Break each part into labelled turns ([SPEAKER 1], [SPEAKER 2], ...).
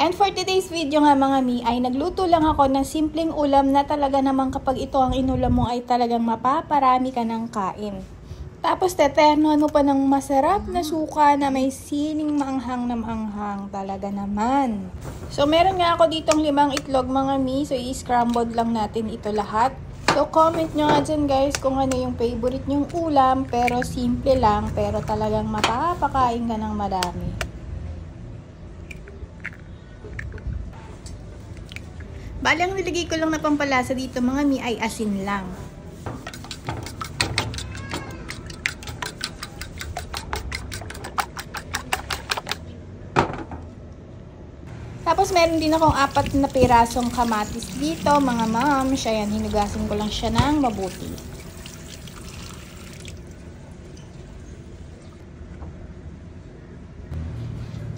[SPEAKER 1] And for today's video nga mga mi, ay nagluto lang ako ng simpleng ulam na talaga naman kapag ito ang inulam mo ay talagang mapaparami ka ng kain. Tapos teternohan mo pa ng masarap na suka na may siling maanghang na maanghang talaga naman. So meron nga ako ditong 5 itlog mga mi, so i-scrambled lang natin ito lahat. So comment nyo nga dyan guys kung ano yung favorite nyong ulam, pero simple lang, pero talagang mapapakain ka ng madami. Bali, ang nilagay ko lang na pampalasa dito mga mi ay asin lang. Tapos meron din akong 4 na pirasong kamatis dito mga ma'am. Siya yan, hinugasan ko lang siya ng mabuti.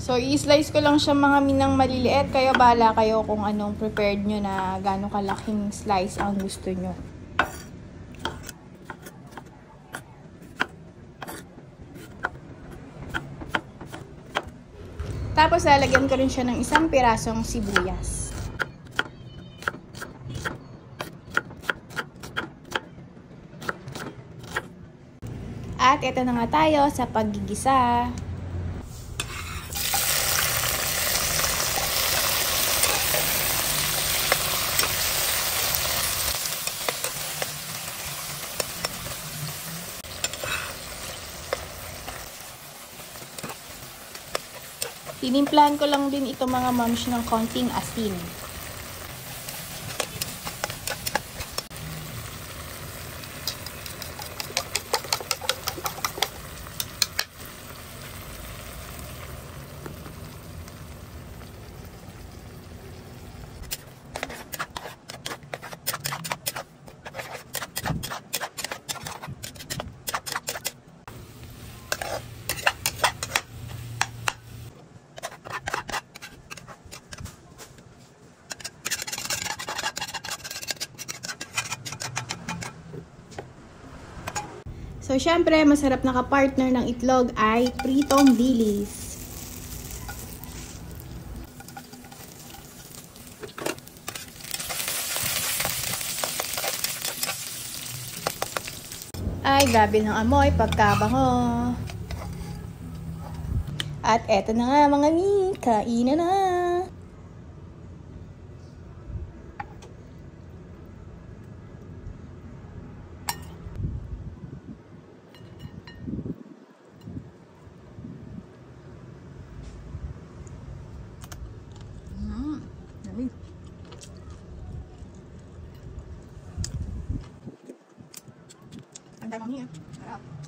[SPEAKER 1] So, i-slice ko lang siya mga minang maliliit. Kaya bahala kayo kung anong prepared nyo na gano'ng kalaking slice ang gusto nyo. Tapos, lalagyan ko rin siya ng 1 pirasong sibuyas. At ito na nga tayo sa paggigisa. Tinimplahan ko lang din ito mga moms ng konting asin. So, syempre, masarap na ka-partner ng itlog ay pritong dilis. Ay, grabe ng amoy, pagkabango. At eto na nga mga mi, kainan na! Ang dami niya. Sarap.